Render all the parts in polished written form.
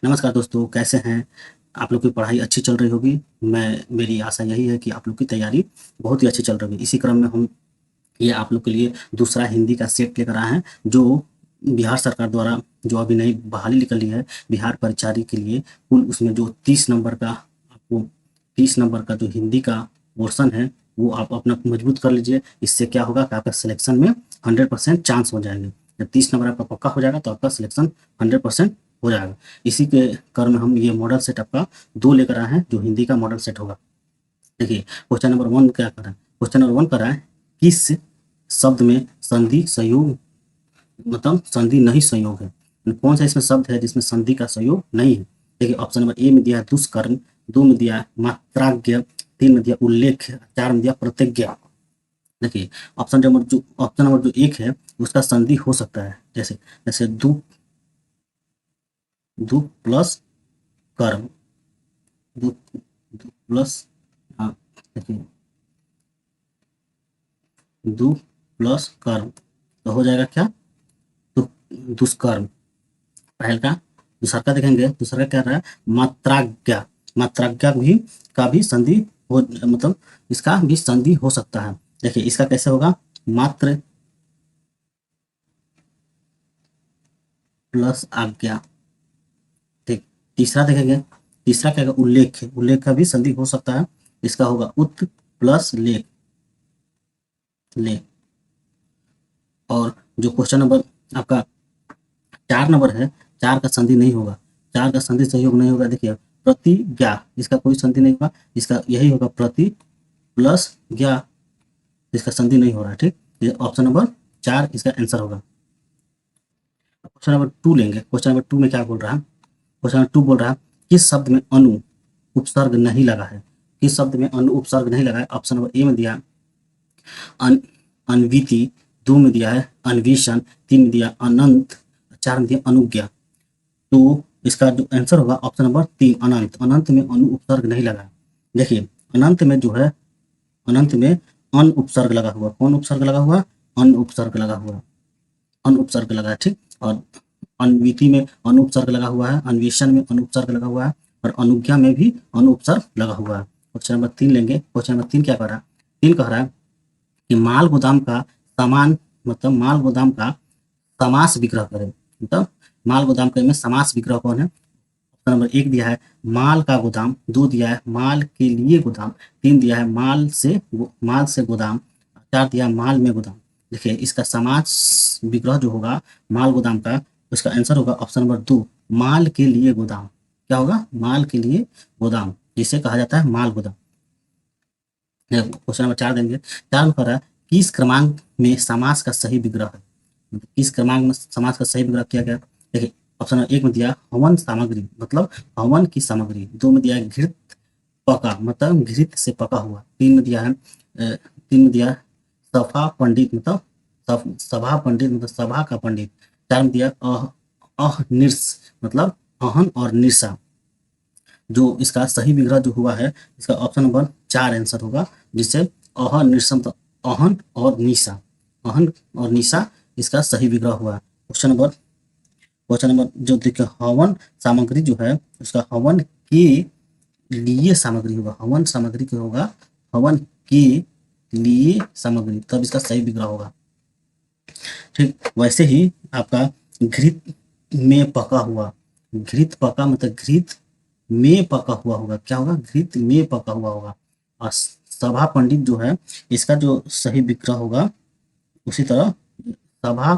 नमस्कार दोस्तों, कैसे हैं? आप लोग की पढ़ाई अच्छी चल रही होगी। मेरी आशा यही है कि आप लोग की तैयारी बहुत ही अच्छी चल रही होगी। इसी क्रम में हम ये आप लोग के लिए दूसरा हिंदी का सेट लेकर आए हैं, जो बिहार सरकार द्वारा जो अभी नई बहाली निकली है बिहार परिचारी के लिए। कुल उसमें जो 30 नंबर का आपको 30 नंबर का जो हिंदी का पोर्शन है, वो आप अपना मजबूत कर लीजिए। इससे क्या होगा कि आपका सिलेक्शन में 100% चांस हो जाएंगे। जब 30 नंबर आपका पक्का हो जाएगा तो आपका सिलेक्शन 100% हो जाएगा। इसी के क्रम में हम ये मॉडल सेट आपका 2 लेकर आए हैं, जो हिंदी का मॉडल सेट होगा। देखिए, क्वेश्चन नंबर 1 क्या कर रहा है? क्वेश्चन नंबर 1 कर रहा है, किस शब्द में संधि संयोग मतलब संधि नहीं संयोग है? कौन सा इसमें शब्द है जिसमें संधि का संयोग नहीं है? देखिए, ऑप्शन नंबर ए में दिया है दुष्कर्म, 2 में दिया है मात्राज्ञ, 3 में दिया उल्लेख, 4 में दिया प्रतिज्ञा। देखिए, ऑप्शन नंबर जो 1 है उसका संधि हो सकता है, जैसे जैसे दु दु प्लस कर्म, दु दु प्लस, हाँ, देखिए, दु प्लस कर्म तो हो जाएगा क्या? दु, दुष्कर्म। पहल का। दूसरा का देखेंगे, दूसरा का क्या रहा है? मात्राज्ञा। मात्राज्ञा भी का भी संधि हो, मतलब इसका भी संधि हो सकता है। देखिए, इसका कैसे होगा? मात्र प्लस आज्ञा। ठीक। तीसरा देखेंगे, तीसरा क्या होगा? उल्लेख। उल्लेख का भी संधि हो सकता है। इसका होगा उत प्लस लेख, लेख। और जो क्वेश्चन नंबर आपका 4 नंबर है, 4 का संधि नहीं होगा। 4 का संधि सहयोग नहीं होगा। देखिए, प्रतिज्ञा, इसका कोई संधि नहीं होगा। इसका यही होगा प्रति प्लस ज्ञा, इसका संधि नहीं हो रहा है। ठीक, ये ऑप्शन नंबर 4 इसका आंसर होगा। क्वेश्चन नंबर 2 लेंगे। क्वेश्चन नंबर 2 में क्या बोल रहा है? क्वेश्चन नंबर 2 बोल रहा है, किस शब्द में अनु उपसर्ग नहीं लगा है? किस शब्द में अनु उपसर्ग नहीं लगा है? ऑप्शन नंबर ए में दिया अन अन्विति, 2 में दिया है अन्वेषण, 3 में दिया अनंत, 4 में दिया अनुज्ञा। तो इसका जो आंसर होगा ऑप्शन नंबर 3 अनंत। अनंत में अनु उपसर्ग नहीं लगा है। देखिए, अनंत में जो है, अनंत में अन उपसर्ग लगा हुआ। कौन उपसर्ग लगा हुआ? अन उपसर्ग लगा हुआ। अन उपसर्ग लगा है। ठीक। और अन्विति में अन उपसर्ग लगा हुआ है, अन्वेषण में अन उपसर्ग लगा हुआ है, और अनुज्ञा में भी अन उपसर्ग लगा हुआ है। क्वेश्चन नंबर 3 लेंगे। क्वेश्चन नंबर 3 क्या कह रहा है? 3 कह रहा है कि माल गोदाम का सामान, मतलब माल गोदाम का समास विग्रह करें। मतलब माल गोदाम के में समास विग्रह कौन है? ऑप्शन नंबर 1 दिया है माल का गोदाम, 2 दिया है माल के लिए गोदाम, 3 दिया है माल से गोदाम, 4 दिया है माल में गोदाम। देखिए, इसका समास विग्रह जो होगा माल गोदाम का, उसका आंसर होगा ऑप्शन नंबर 2 माल के लिए गोदाम। क्या होगा? माल के लिए गोदाम, जिसे कहा जाता है माल गोदाम। क्वेश्चन नंबर 4 देंगे। 4 में कह रहा है, किस क्रमांक में समास का सही विग्रह है? किस क्रमांक में समास का सही विग्रह किया गया? देखिए, ऑप्शन नंबर 1 में दिया हवन सामग्री, मतलब हवन की सामग्री, 2 में दिया है घृत पका, मतलब घृत से पका हुआ, 3 में दिया है 3 में दिया है सभा पंडित, मतलब सभा पंडित, मतलब सभा का पंडित, 4 में दिया अहनिर्स, मतलब अहन और निशा। जो इसका सही विग्रह जो हुआ है, इसका ऑप्शन नंबर 4 आंसर होगा, जिससे अहन निशा, मतलब अहन और निशा, अहन और निशा इसका सही विग्रह हुआ। क्वेश्चन नंबर जो देखिए, हवन सामग्री जो है उसका हवन के लिए सामग्री होगा, हवन सामग्री के होगा, हवन के लिए सामग्री, तब इसका सही विग्रह होगा। ठीक, वैसे ही आपका घृत में पका हुआ, घृत पका मतलब घृत में पका हुआ होगा। क्या होगा? घृत में पका हुआ होगा। और सभा पंडित जो है, इसका जो सही विग्रह होगा, उसी तरह सभा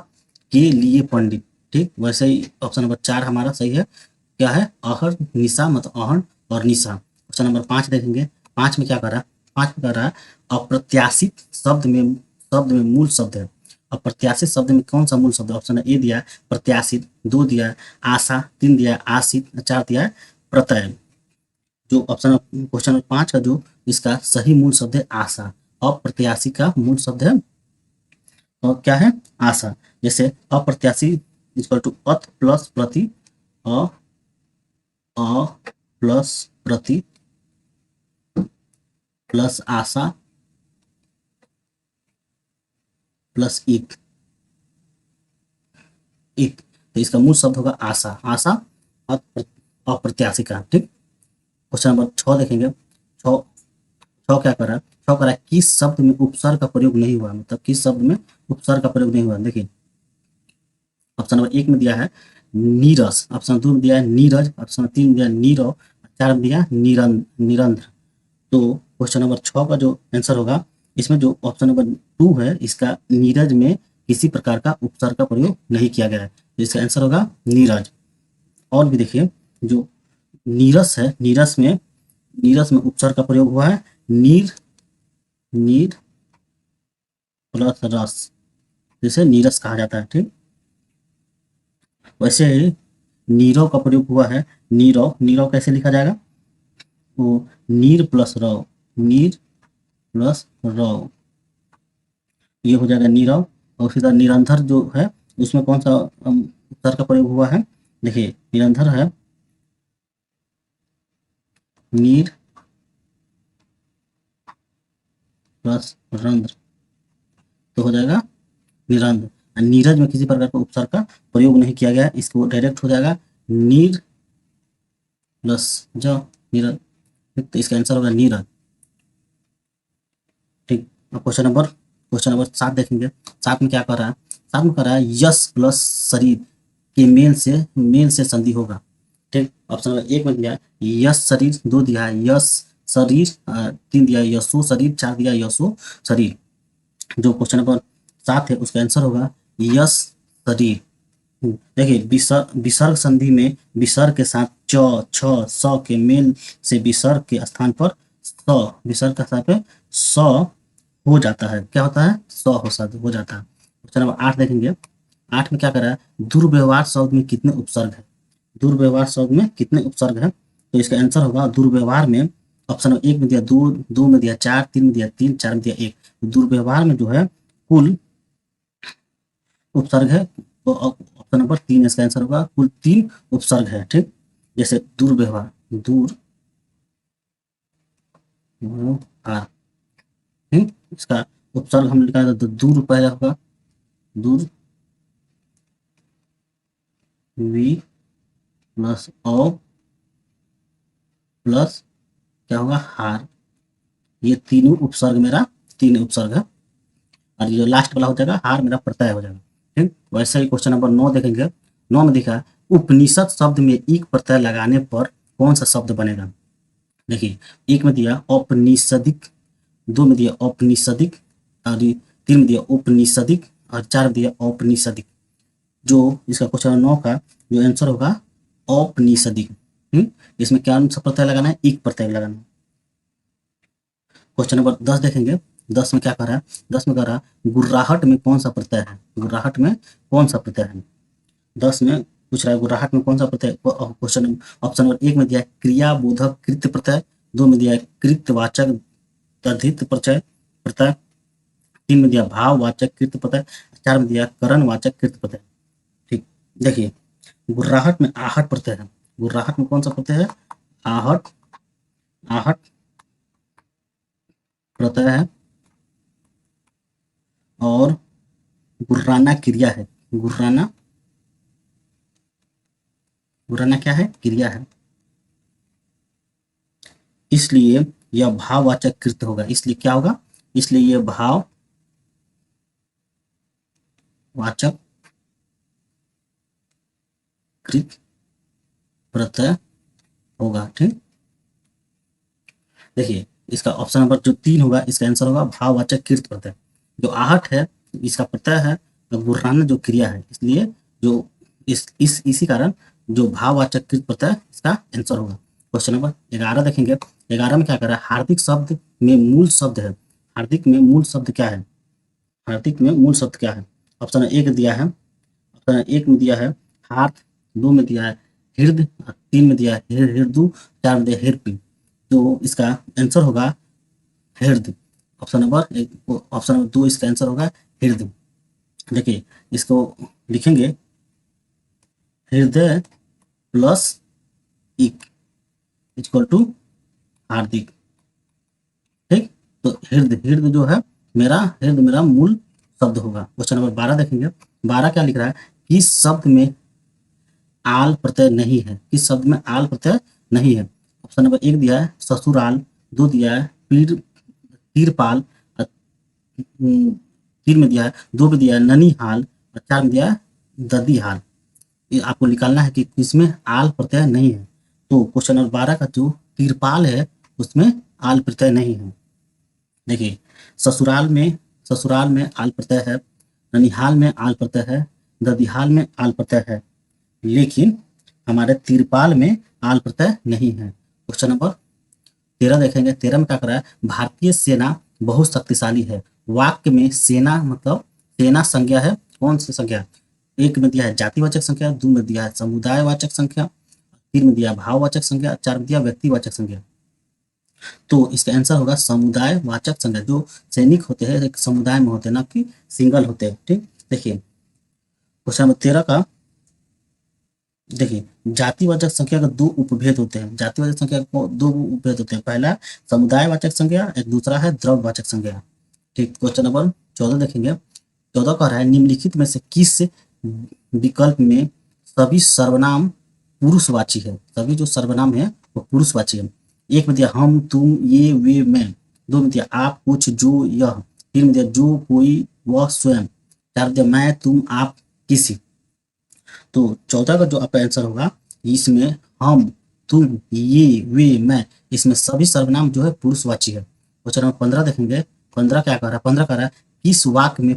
के लिए पंडित। ठीक, वैसे ही ऑप्शन नंबर 4 हमारा सही है। क्या है? अहर निशा, मतलब अहन और निशा। क्वेश्चन नंबर 5 देखेंगे। 5 में क्या कर रहा है? 5 में कर रहा है, अप्रत्याशित शब्द में मूल शब्द है। अप्रत्याशित शब्द में कौन सा मूल शब्द है? ऑप्शन ए दिया है प्रत्याशित, 2 दिया है आशा, 3 दिया है आशित, 4 दिया है प्रत्यय। जो ऑप्शन क्वेश्चन नंबर 5 का जो इसका सही मूल शब्द है आशा। अप्रत्याशी का मूल शब्द है और क्या है? आशा। जैसे अप्रत्याशी इक्वल टू अत प्लस प्रति, अ अ प्लस प्रति प्लस आशा प्लस इत, इत। तो इसका मूल शब्द होगा आशा। आशा अप्रत्याशिका। ठीक, क्वेश्चन नंबर 6 देखेंगे। 6 6 क्या करा, 6 करा किस शब्द में उपसर्ग का प्रयोग नहीं हुआ, मतलब किस शब्द में उपसर्ग का प्रयोग नहीं हुआ। देखिए ऑप्शन नंबर 1 में दिया है नीरस, ऑप्शन 2 में दिया है नीरज, ऑप्शन 3 में दिया है नीरव, 4 में दिया निरंध्र। तो क्वेश्चन नंबर 6 का जो आंसर होगा, इसमें जो ऑप्शन नंबर 2 है, इसका नीरज में किसी प्रकार का उपसर्ग का प्रयोग नहीं किया गया है, तो इसका आंसर होगा नीरज। और भी देखिए जो नीरस है, नीरस में उपसर्ग का प्रयोग हुआ है नीर, नीर प्लस रस, जिसे नीरस कहा जाता है। ठीक, वैसे ही नीरव का प्रयोग हुआ है नीरव, नीरव कैसे लिखा जाएगा, वो नीर प्लस रव, नीर प्लस रव, ये हो जाएगा नीरव। और फिर निरंतर जो है उसमें कौन सा उपसर्ग का प्रयोग हुआ है, देखिए निरंतर है नीर प्लस रंध्र, तो हो जाएगा निरंध्र। नीरज में किसी प्रकार का उपसर्ग का प्रयोग नहीं किया गया, इसको डायरेक्ट हो जाएगा नीर प्लस ज, नीरज, तो इसका आंसर होगा नीरज। ठीक, अब क्वेश्चन नंबर 7 देखेंगे। 7 में क्या कर रहा है, 7 में कर रहा है यश प्लस शरीर के मेल से संधि होगा। ठीक, ऑप्शन नंबर 1 में दिया है यश शरीर, 2 दिया है यश शरीर, 3 दिया है यशो शरीर, 4 दिया है यशो शरीर। जो क्वेश्चन नंबर 7 है उसका आंसर होगा यश शरीर। देखिए विसर्ग संधि में विसर्ग के साथ च छ स के मेल से विसर्ग के स्थान पर स, विसर्ग के स्थान पे स हो जाता है, क्या होता है, स हो जाता है। क्वेश्चन नंबर 8 देखेंगे। 8 में क्या कर रहा है, दुर्व्यवहार शब्द में कितने उपसर्ग है, दुर्व्यवहार शब्द में कितने उपसर्ग है, तो इसका आंसर होगा दुर्व्यवहार में, ऑप्शन नंबर 1 में दिया 2, 2 में दिया 4, 3 में दिया 3, 4 में दिया 1। दुर्व्यवहार में जो है कुल उपसर्ग है, तो ऑप्शन नंबर 3 इसका आंसर होगा, कुल 3 उपसर्ग है। ठीक, जैसे दुर्व्यवहार, दुर्व्यवहार, ठीक, इसका उपसर्ग हम लिखा है तो दूर पहले होगा, दूर वी प्लस औ प्लस क्या होगा हार, ये तीनों उपसर्ग मेरा 3 उपसर्ग है, और जो लास्ट वाला हो जाएगा हार मेरा प्रत्यय हो जाएगा। ठीक, वैसे ही क्वेश्चन नंबर 9 देखेंगे। 9 में दिखा उपनिषद शब्द में ईक प्रत्यय लगाने पर कौन सा शब्द बनेगा। देखिए 1 में दिया औपनिषदिक, 2 में दिया औपनिषदिक, और 3 में दिया उपनिषदिक, और 4 में दिया औपनिषदिक। जो इसका क्वेश्चन 9 का जो आंसर होगा औपनिषदिक। इसमें क्या सा प्रत्यय लगाना है, ईक प्रत्यय लगाना है। क्वेश्चन नंबर 10 देखेंगे। 10 में क्या कर रहा है, 10 में कर रहा है गुर्राहट में कौन सा प्रत्यय है, गुर्राहट में कौन सा प्रत्यय है। 10 में पूछ रहा है गुर्राहट में कौन सा प्रत्यय, क्वेश्चन ऑप्शन नंबर 1 में दिया है क्रियाबोधक कृत प्रत्यय, 2 में दिया है कृतवाचक तद्धित प्रत्यय प्रत्यय, 3 में दिया भाववाचक कृत प्रत्यय, 4 में दिया करणवाचक कृत प्रत्यय। ठीक, देखिए गुर्राहट में आहट प्रत्यय है, गुर्राहट में कौन सा प्रत्यय है, आहट, आहट प्रत्यय है, और गुर्राना क्रिया है, गुर्राना, गुर्राना क्या है, क्रिया है, इसलिए यह भाववाचक कृत होगा, इसलिए क्या होगा, इसलिए यह भाववाचक कृत प्रत्यय होगा। ठीक, देखिए इसका ऑप्शन नंबर जो 3 होगा, इसका आंसर होगा भाववाचक कृत प्रत्यय। जो आहट है इसका प्रत्यय है, गुर्राना जो क्रिया है, इसलिए जो इसी कारण जो भाववाचक कृत प्रत्यय इसका आंसर होगा। क्वेश्चन नंबर 11 देखेंगे। 11 में क्या कर रहा है, हार्दिक शब्द में मूल शब्द है, हार्दिक में मूल शब्द क्या है, हार्दिक में मूल शब्द क्या है। ऑप्शन 1 दिया है, ऑप्शन 1 में दिया है हार्द, 2 में दिया है हृदय, 3 में दिया है हृदय, 4 में दिया है हृदय। तो इसका आंसर होगा हृदय। ऑप्शन नंबर 2 इसका आंसर होगा हृदय। देखिए इसको लिखेंगे हृदय प्लस इक इक्वल टू हार्दिक। ठीक, तो हृदय, हृदय जो है मेरा, हृदय मेरा मूल शब्द होगा। क्वेश्चन नंबर 12 देखेंगे। 12 क्या लिख रहा है, किस शब्द में आल प्रत्यय नहीं है, किस शब्द में आल प्रत्यय नहीं है। ऑप्शन नंबर 1 दिया है ससुराल, 2 दिया है तीरपाल, 3 में दिया है, 2 में दिया है ननिहाल और 4 में दिया है ददीहाल। ये आपको निकालना है कि इसमें आल प्रत्यय नहीं है। तो क्वेश्चन नंबर 12 का जो तिरपाल है उसमें आल प्रत्यय नहीं है। देखिए ससुराल में आल प्रत्यय है, ननिहाल में आल प्रत्यय है, ददीहाल में आल प्रत्यय है, लेकिन हमारे तिरपाल में आल प्रत्यय नहीं है। क्वेश्चन नंबर 13 देखेंगे। 13 में क्या कर रहा है, भारतीय सेना बहुत शक्तिशाली है। वाक्य में सेना मतलब सेना संज्ञा है, कौन सी संज्ञा, 1 में दिया है जातिवाचक संख्या, 2 में दिया है समुदायवाचक संख्या, 3 में दिया है भाववाचक संज्ञा, 4 में दिया व्यक्तिवाचक संज्ञा। तो इसका आंसर होगा समुदायवाचक संज्ञा। जो सैनिक होते हैं एक समुदाय में होते हैं, ना कि सिंगल होते हैं। ठीक, देखिए क्वेश्चन नंबर 13 का देखिए जातिवाचक संख्या का 2 उपभेद होते हैं। जातिवाचक संख्या को 2 उपभेद होते हैं, पहला समुदायवाचक संज्ञा, एक दूसरा है द्रव्यवाचक संज्ञा। ठीक, क्वेश्चन नंबर 14 देखेंगे। 14 कह रहा है निम्नलिखित में से किस विकल्प में सभी सर्वनाम पुरुषवाची है। सभी जो सर्वनाम है वो पुरुषवाची है। 1 में दिया हम तुम ये वे मैं, 2 में दिया आप कुछ जो यह, 3 में दिया जो कोई वह स्वयं, 4 में दिया मैं तुम आप किसी। तो 14 का जो आपका आंसर होगा इसमें हम तुम ये वे मैं, इसमें सभी सर्वनाम जो है पुरुषवाची है। क्वेश्चन नंबर 15 देखेंगे। 15 क्या कह रहा है, 15 कह रहा है किस वाक्य में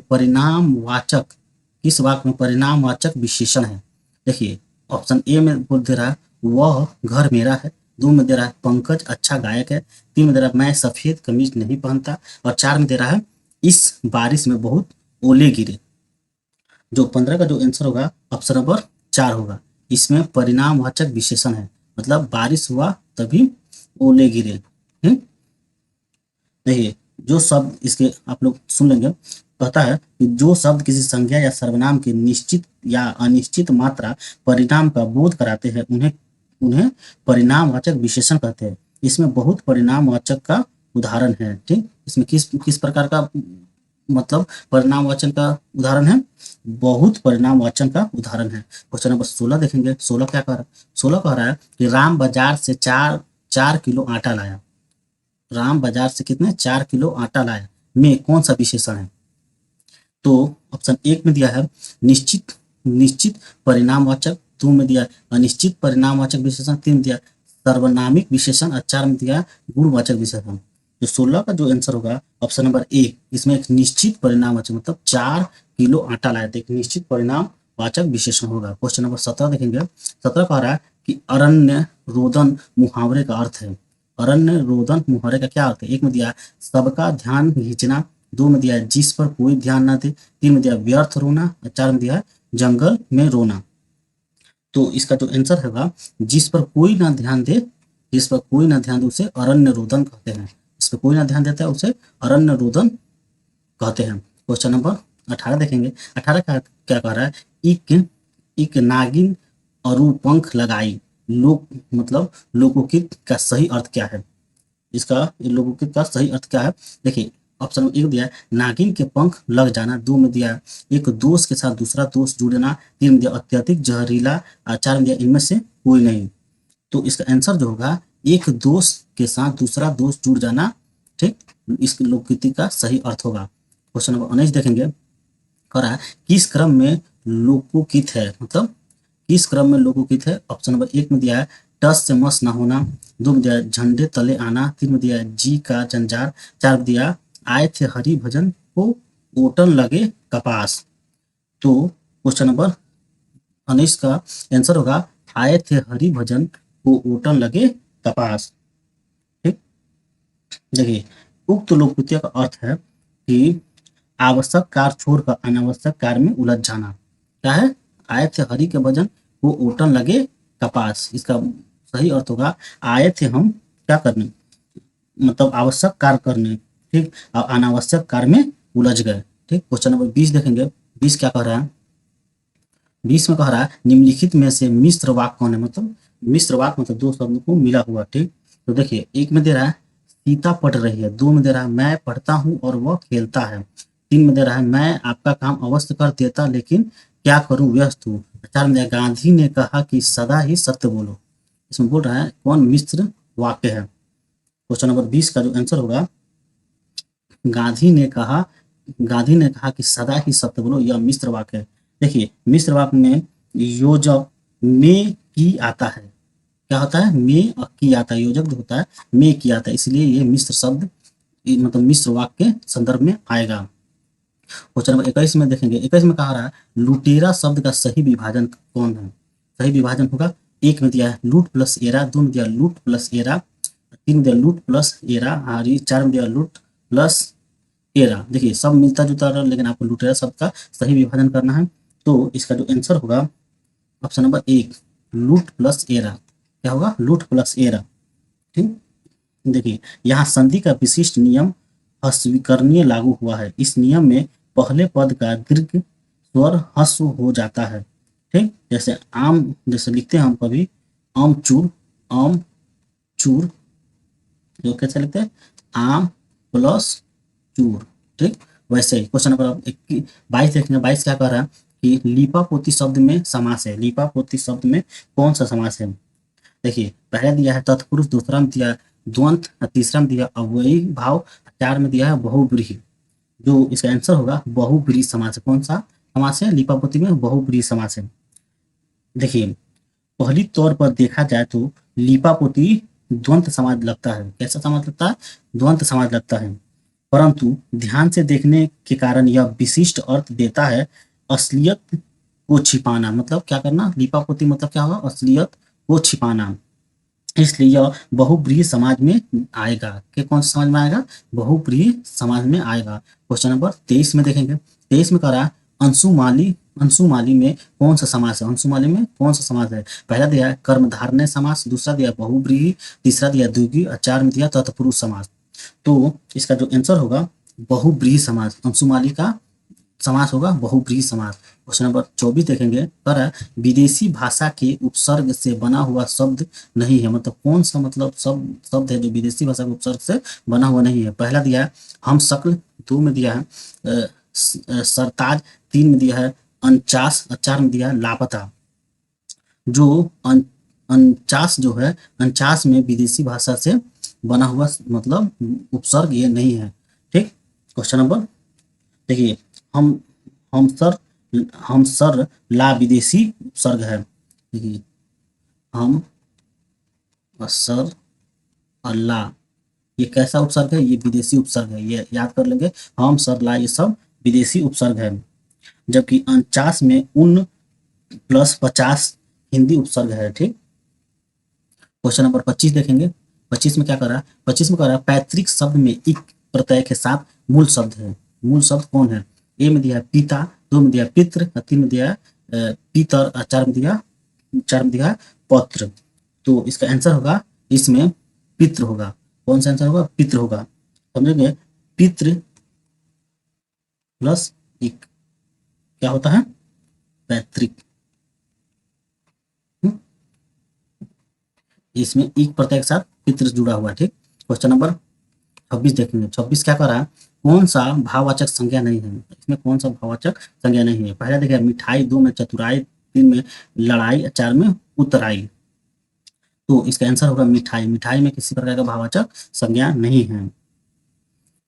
परिणामवाचक विशेषण है। देखिए ऑप्शन ए में बोल दे रहा है वह घर मेरा है, 2 में दे रहा है पंकज अच्छा गायक है, 3 में दे रहा है मैं सफेद कमीज नहीं पहनता, और 4 में दे रहा है इस बारिश में बहुत ओले गिरे। जो 15 का जो आंसर होगा ऑप्शन नंबर 4 होगा। इसमें परिणामवाचक विशेषण है, मतलब बारिश हुआ तभी ओले गिरे। देखिए जो शब्द इसके आप लोग सुन लेंगे, कहता है कि जो शब्द किसी संज्ञा या सर्वनाम की निश्चित या अनिश्चित मात्रा परिणाम का बोध कराते हैं उन्हें उन्हें परिणामवाचक विशेषण कहते हैं। इसमें बहुत परिणामवाचक का उदाहरण है। ठीक, इसमें किस किस प्रकार का मतलब परिणामवाचन का उदाहरण है, बहुत परिणामवाचन का उदाहरण है। क्वेश्चन नंबर 16 देखेंगे। 16 क्या कह रहा है, 16 कह रहा है कि राम बाजार से 4 किलो आटा लाया। राम बाजार से कितने 4 किलो आटा लाया में कौन सा विशेषण है। तो ऑप्शन 1 में दिया है निश्चित निश्चित परिणामवाचक, 2 में दिया अनिश्चित परिणामवाचक विशेषण, 3 में दिया सर्वनामिक विशेषण और 4 में दिया गुणवाचक विशेषण। जो 16 का जो आंसर होगा ऑप्शन नंबर ए, इसमें एक निश्चित परिणामवाचक मतलब 4 किलो आटा लाया तो एक निश्चित परिणामवाचक विशेषण होगा। क्वेश्चन नंबर 17 देखेंगे। 17 कह रहा है कि अरण्य रोदन मुहावरे का अर्थ है। अरण्य रोदन मुहावरे का क्या अर्थ है। 1 में दिया सबका ध्यान खींचना, 2 में दिया जिस पर कोई ध्यान न दे, 3 में दिया व्यर्थ रोना और 4 में दिया जंगल में रोना। तो इसका जो आंसर होगा जिस पर कोई ना ध्यान दे, जिस पर कोई ना ध्यान दे उसे अरण्य रोदन कहते हैं। इस पर कोई ना ध्यान देता है उसे अरण्य रोदन कहते हैं। क्वेश्चन नंबर 18 देखेंगे। 18 क्या कह रहा है, इक नागिन अरु पंख लगाई लोक मतलब लोकोकित का सही अर्थ क्या है। इसका लोकोकित का सही अर्थ क्या है। देखिए ऑप्शन 1 दिया है नागिन के पंख लग जाना, 2 में दिया है एक दोष के साथ दूसरा दोष जुड़ना, 3 में दिया अत्यधिक जहरीला और 4 में दिया इनमें से कोई नहीं। तो इसका आंसर जो होगा एक दोष के साथ दूसरा दोष जुड़ जाना। ठीक, इस लोकोक्ति का सही अर्थ होगा। क्वेश्चन नंबर 19 देखेंगे। कह रहा है किस क्रम में लोकोकित है, मतलब किस क्रम में लोकोकित है। ऑप्शन नंबर 1 में दिया है टस से मस ना होना, 2 में दिया है झंडे तले आना, 3 में दिया है जी का जंजार, 4 में दिया आए थे हरि भजन को ओटन लगे कपास। तो क्वेश्चन नंबर 19 का आंसर होगा आए थे हरि भजन को ओटन लगे कपास। ठीक, देखिए उक्त लोकोक्ति का अर्थ है कि आवश्यक कार्य छोड़कर अनावश्यक कार्य में उलझ जाना। क्या है, आए थे हरि के भजन को ओटन लगे कपास। इसका सही अर्थ होगा आए थे हम क्या करने, मतलब आवश्यक कार्य करने, ठीक, और अनावश्यक कार्य में उलझ गए। ठीक, क्वेश्चन नंबर 20 देखेंगे। 20 क्या कह रहा है, 20 में कह रहा है निम्नलिखित में से मिश्र वाक्य कौन है, मतलब मिश्र वाक्य मतलब 2 शब्दों को मिला हुआ। ठीक, तो देखिए 1 में दे रहा है सीता पढ़ रही है, 2 में दे रहा है मैं पढ़ता हूँ और वह खेलता है, 3 में दे रहा है मैं आपका काम अवश्य कर देता लेकिन क्या करूं व्यस्त हूँ। चार में दिया गांधी ने कहा कि सदा ही सत्य बोलो। इसमें बोल रहा है कौन मिश्र वाक्य है। क्वेश्चन नंबर 20 का जो आंसर होगा गांधी ने कहा, गांधी ने कहा कि सदा ही सत्य बोलो, यह मिश्र वाक्य है। देखिए मिश्र वाक्य में योजक में की आता है, क्या होता है में और की आता है, योजक जो होता है में की आता है, इसलिए ये मिश्र शब्द मतलब मिश्र वाक्य के संदर्भ में आएगा। क्वेश्चन नंबर 21 में देखेंगे, 21 में कहा रहा है लुटेरा शब्द का सही विभाजन कौन है। सही विभाजन होगा, एक में दिया है लूट प्लस एरा, दो में दिया लूट प्लस एरा, तीन में दिया लूट प्लस एरा, और चार में दिया लूट प्लस एरा। देखिए सब मिलता जुलता रहा, लेकिन आपको लुटेरा शब्द का सही विभाजन करना है। तो इसका जो आंसर होगा ऑप्शन नंबर 1 लूट प्लस एरा। क्या होगा लूट प्लस एरा। ठीक, देखिए यहाँ संधि का विशिष्ट नियम अस्वीकरणीय लागू हुआ है। इस नियम में पहले पद का दीर्घ स्वर ह्रस्व हो जाता है। ठीक, जैसे आम, जैसे लिखते हैं हम कभी आमचूर, आम चूर, जो कैसे लिखते हैं आम प्लस चूर। ठीक, वैसे ही क्वेश्चन नंबर 22 देखेंगे। 22 क्या कह रहा है कि लीपा पोती शब्द में समास है। लीपा पोती शब्द में कौन सा समास है। देखिए पहले दिया है तत्पुरुष, दूसरा में दिया द्वंद, तीसरा में दिया अव्ययी भाव, चार में दिया है बहुब्रीहि। जो इसका आंसर होगा बहुब्रीहि समास है। कौन सा समास है लीपापोती में बहुब्रीहि समास है। देखिए पहली तौर पर देखा जाए तो लीपापोती द्वंद समाज लगता है। कैसा समाज लगता है द्वंद समाज लगता है, परंतु ध्यान से देखने के कारण यह विशिष्ट अर्थ देता है असलियत को छिपाना। मतलब क्या करना लीपापोती मतलब क्या होगा असलियत को छिपाना, इसलिए यह बहुब्रीहि समाज में आएगा। कि कौन सा समाज में आएगा बहुब्रीहि समाज में आएगा। क्वेश्चन नंबर 23 में देखेंगे। 23 में कह रहा है अंशुमाली, अंशुमाली में कौन सा समास है। अंशुमाली में कौन सा समास है। पहला दिया है कर्मधारय समास, दूसरा दिया बहुब्रीहि, तीसरा दिया द्विगु और चार में दिया तत्पुरुष समास। तो इसका जो आंसर होगा बहुब्रीहि समास, अंशुमाली का समास होगा बहुब्रीहि समास। क्वेश्चन नंबर 24 देखेंगे, पर विदेशी भाषा के उपसर्ग से बना हुआ शब्द नहीं है। मतलब कौन सा मतलब शब्द है जो विदेशी भाषा के उपसर्ग से बना हुआ नहीं है। पहला दिया है हम शक्ल, दो में दिया है सरताज, तीन में दिया है अनचास और चार में दिया है लापता। जो अनचास जो है अनचास में विदेशी भाषा से बना हुआ मतलब उपसर्ग ये नहीं है। ठीक, क्वेश्चन नंबर देखिए हम हम सर ला विदेशी उपसर्ग है। देखिए हम सर ला ये कैसा उपसर्ग है, ये विदेशी उपसर्ग है, ये याद कर लेंगे। हम सर ला ये सब विदेशी उपसर्ग है, जबकि 49 में उन प्लस 50 हिंदी उपसर्ग है। ठीक, क्वेश्चन नंबर 25 देखेंगे। 25 में क्या कर रहा है 25 में कह रहा है पैतृक शब्द में इक प्रत्यय के साथ मूल शब्द है। मूल शब्द कौन है। ए में दिया है पिता, दो में दिया है पितृ, तीन में दिया है पितर और चार में दिया है पौत्र। तो इसका आंसर होगा इसमें पितृ होगा। कौन सा आंसर होगा पितृ होगा। समझेंगे पितृ प्लस इक क्या होता है पैतृक। इसमें एक प्रत्यय के साथ पितृ जुड़ा हुआ। ठीक, क्वेश्चन नंबर 26 देखेंगे। 26 क्या कर रहा है कौन सा भाववाचक संज्ञा नहीं है। इसमें कौन सा भाववाचक संज्ञा नहीं है। पहला देखिए मिठाई, दो में चतुराई, तीन में लड़ाई, चार में उतराई। तो इसका आंसर होगा मिठाई। मिठाई में किसी प्रकार का भाववाचक संज्ञा नहीं है।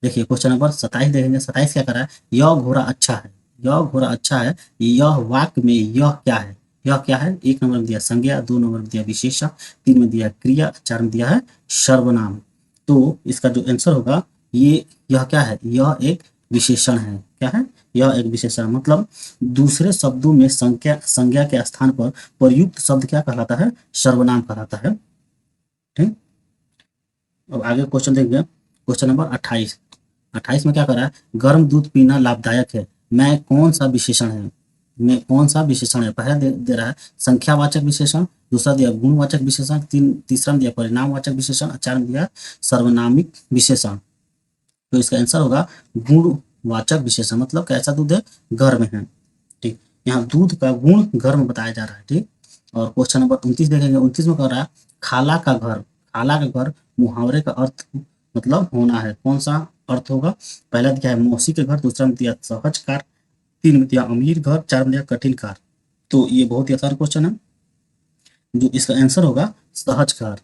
देखिए क्वेश्चन नंबर 27 देखेंगे। 27 क्या कर रहा है यह घोड़ा अच्छा है। यह घोड़ा अच्छा है, यह वाक्य में यह क्या है। यह क्या है, एक नंबर में दिया संज्ञा, दो नंबर में दिया विशेषण, तीन में दिया क्रिया, चार में दिया है सर्वनाम। तो इसका जो आंसर होगा ये यह क्या है यह एक विशेषण है। क्या है यह एक विशेषण, मतलब दूसरे शब्दों में संज्ञा के स्थान पर प्रयुक्त शब्द क्या कहलाता है सर्वनाम कहलाता है। ठीक, अब आगे क्वेश्चन देखेंगे। Question number 28। 28 में क्या कर रहा है गर्म दूध पीना लाभदायक है। मैं कौन सा विशेषण है। में कौन सा विशेषण है। पहला दे रहा है संख्यावाचक विशेषण, दूसरा दिया गुणवाचक विशेषण, तीसरा में दिया परिणामवाचक विशेषण, चार में दिया सर्वनामिक विशेषण। तो इसका आंसर होगा गुणवाचक विशेषण। मतलब कैसा दूध है गर्म है। ठीक, यहाँ दूध का गुण गर्म बताया जा रहा है। ठीक, और क्वेश्चन नंबर 29 देखेंगे। 29 में कह रहा है खाला का घर। खाला का घर मुहावरे का अर्थ मतलब होना है। कौन सा अर्थ होगा। पहला दिया है मौसी के घर, दूसरा में दिया सहज कार्य, 3 में दिया अमीर घर, 4 में दिया कठिन कार। तो ये बहुत ही आसान क्वेश्चन है। जो इसका आंसर होगा सहज कार।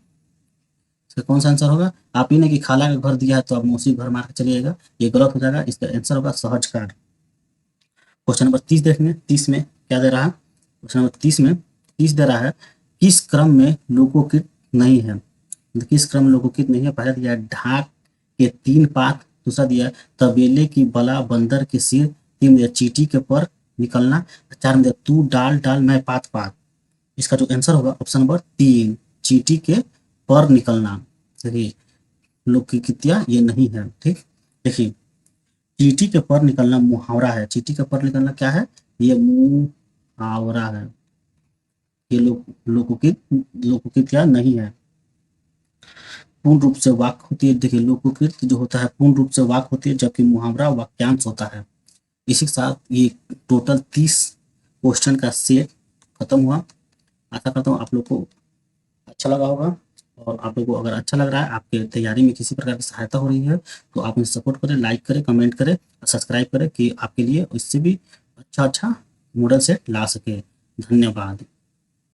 इसका कौन सा आंसर होगा? आप ही ने कि खाला का घर दिया है तो आप मौसी घर मार के चलिएगा, ये गलत हो जाएगा। इसका आंसर होगा सहज कार। क्वेश्चन नंबर 30 देखेंगे। 30 में क्या दे रहा है? क्वेश्चन नंबर 30 में 30 दे रहा है किस क्रम में लोकोकित नहीं है? किस क्रम में लोकोकित नहीं है? पहला दिया है ढाक के 3 पात, दूसरा दिया है तबेले की बला बंदर के सिर, 3 में दिया चींटी के पर निकलना, 4 में दिया तू डाल डाल मैं पात पात। इसका जो आंसर होगा ऑप्शन नंबर 3 चींटी के पर निकलना। देखिए लोककृतियाँ ये नहीं है। ठीक, देखिए चींटी के पर निकलना मुहावरा है। चींटी के पर निकलना क्या है? ये मुहावरा है। ये लोकोकृतियाँ नहीं है। पूर्ण रूप से वाक्य होती है। देखिए लोकोकृत जो होता है पूर्ण रूप से वाक्य होती है, जबकि मुहावरा वाक्यांश होता है। इसी के साथ ये टोटल 30 क्वेश्चन का सेट खत्म हुआ। आशा करता हूँ आप लोग को अच्छा लगा होगा, और आप लोग को अगर अच्छा लग रहा है, आपके तैयारी में किसी प्रकार की सहायता हो रही है, तो आप मुझे सपोर्ट करें, लाइक करें, कमेंट करें और सब्सक्राइब करें कि आपके लिए इससे भी अच्छा अच्छा मॉडल सेट ला सके। धन्यवाद।